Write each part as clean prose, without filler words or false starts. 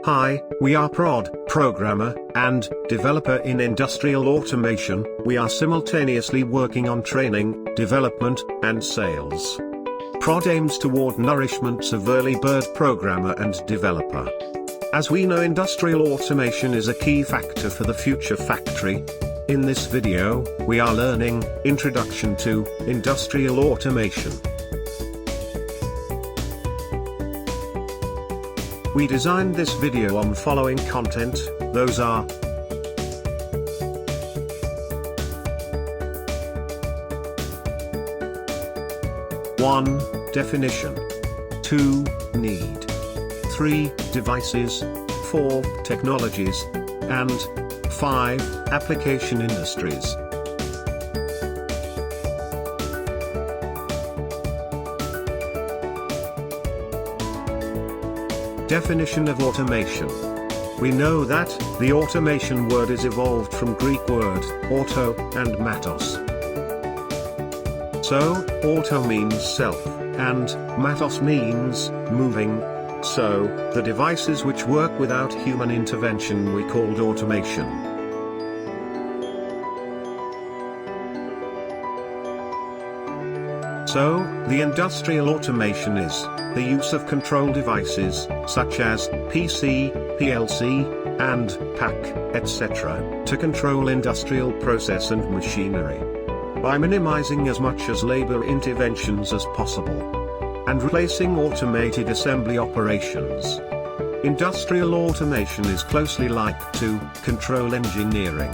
Hi, we are prod, programmer, and developer in industrial automation. We are simultaneously working on training, development, and sales. Prod aims toward nourishments of early bird programmer and developer. As we know, industrial automation is a key factor for the future factory. In this video, we are learning Introduction to Industrial Automation. We designed this video on following content. Those are: (1) Definition, 2) Need, 3) Devices, 4) Technologies, and 5) Application industries. Definition of automation. We know that the automation word is evolved from Greek word auto and matos. So, auto means self, and matos means moving. So, the devices which work without human intervention we called automation. So, the industrial automation is the use of control devices, such as PC, PLC, and PAC, etc., to control industrial process and machinery, by minimizing as much as labor interventions as possible, and replacing automated assembly operations. Industrial automation is closely linked to control engineering.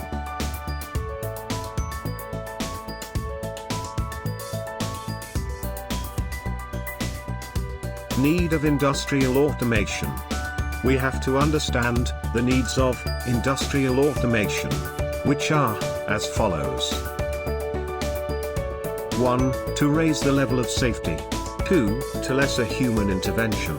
Need of industrial automation. We have to understand the needs of industrial automation, which are as follows: 1. To raise the level of safety. 2. To lessen human intervention.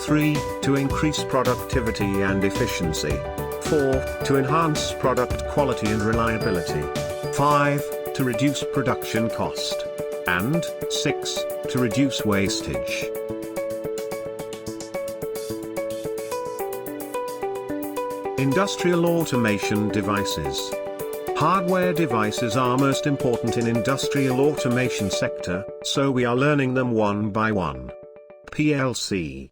3. To increase productivity and efficiency. 4. To enhance product quality and reliability. 5. To reduce production cost. And 6. To reduce wastage. Industrial automation devices. Hardware devices are most important in industrial automation sector, so we are learning them one by one. PLC.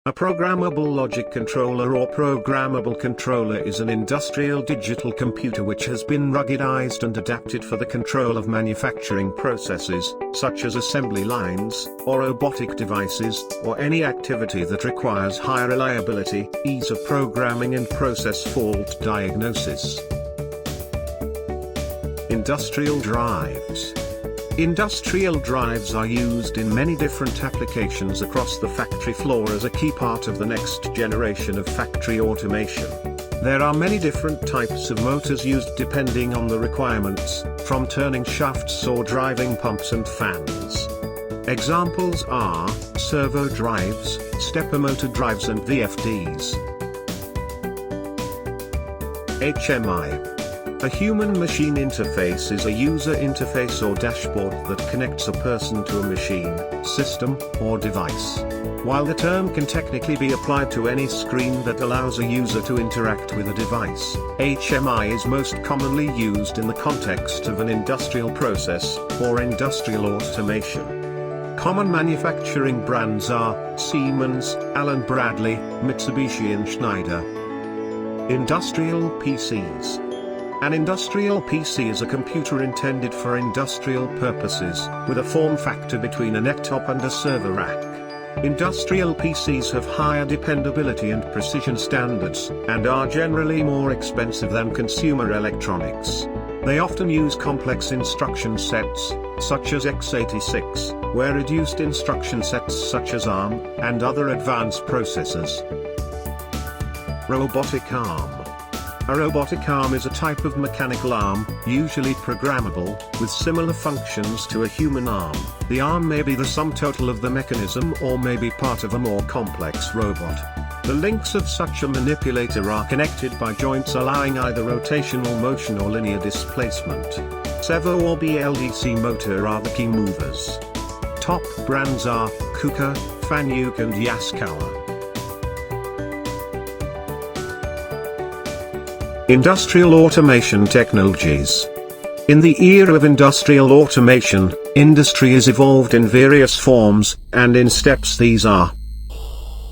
A programmable logic controller or programmable controller is an industrial digital computer which has been ruggedized and adapted for the control of manufacturing processes, such as assembly lines, or robotic devices, or any activity that requires high reliability, ease of programming and process fault diagnosis. Industrial drives. Industrial drives are used in many different applications across the factory floor as a key part of the next generation of factory automation. There are many different types of motors used depending on the requirements, from turning shafts or driving pumps and fans. Examples are servo drives, stepper motor drives and VFDs. HMI. A human-machine interface is a user interface or dashboard that connects a person to a machine, system, or device. While the term can technically be applied to any screen that allows a user to interact with a device, HMI is most commonly used in the context of an industrial process, or industrial automation. Common manufacturing brands are Siemens, Allen Bradley, Mitsubishi and Schneider. Industrial PCs. An industrial PC is a computer intended for industrial purposes, with a form factor between a laptop and a server rack. Industrial PCs have higher dependability and precision standards, and are generally more expensive than consumer electronics. They often use complex instruction sets, such as x86, where reduced instruction sets such as ARM, and other advanced processors. Robotic arm. A robotic arm is a type of mechanical arm, usually programmable, with similar functions to a human arm. The arm may be the sum total of the mechanism or may be part of a more complex robot. The links of such a manipulator are connected by joints allowing either rotational motion or linear displacement. Servo or BLDC motor are the key movers. Top brands are KUKA, Fanuc and Yaskawa. Industrial automation technologies. In the era of industrial automation, industry is evolved in various forms, and in steps these are.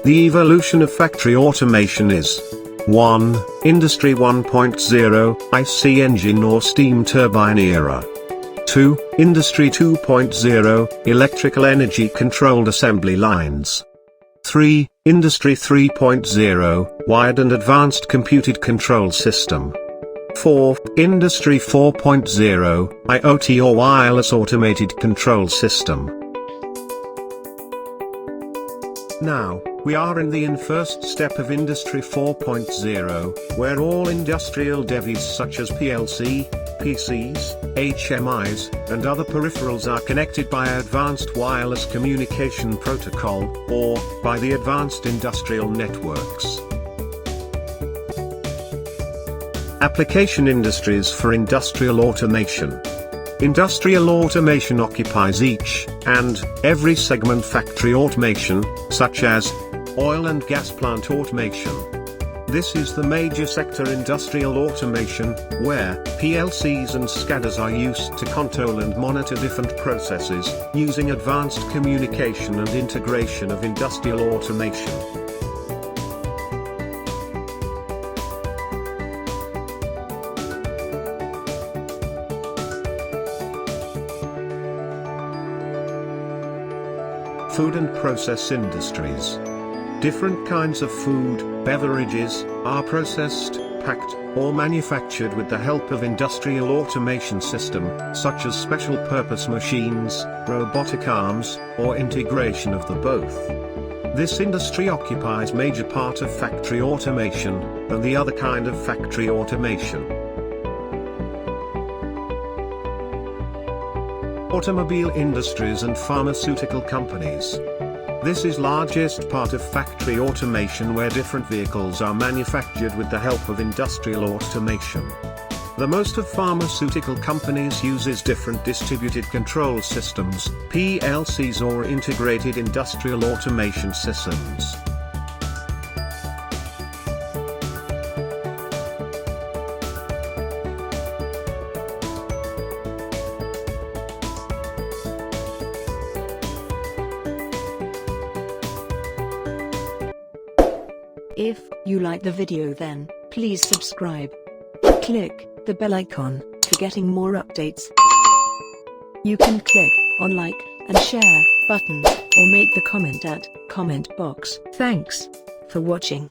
The evolution of factory automation is 1. Industry 1.0, IC engine or steam turbine era. 2. Industry 2.0, electrical energy controlled assembly lines. 3. Industry 3.0, wired and advanced computed control system. 4. Industry 4.0, IoT or wireless automated control system. Now, we are in the first step of Industry 4.0, where all industrial devices such as PLC, PCs, HMIs, and other peripherals are connected by Advanced Wireless Communication Protocol, or by the Advanced Industrial Networks. Application industries for industrial automation. Industrial automation occupies each and every segment. Factory automation, such as oil and gas plant automation. This is the major sector. Industrial automation, where PLCs and SCADAs are used to control and monitor different processes, using advanced communication and integration of industrial automation. Food and process industries. Different kinds of food, beverages, are processed, packed, or manufactured with the help of industrial automation system, such as special purpose machines, robotic arms, or integration of the both. This industry occupies major part of factory automation, and the other kind of factory automation. Automobile industries and pharmaceutical companies. This is largest part of factory automation, where different vehicles are manufactured with the help of industrial automation. The most of pharmaceutical companies uses different distributed control systems, PLCs or integrated industrial automation systems. If you like the video, then please subscribe. Click the bell icon for getting more updates. You can click on like and share button or make the comment at comment box. Thanks for watching.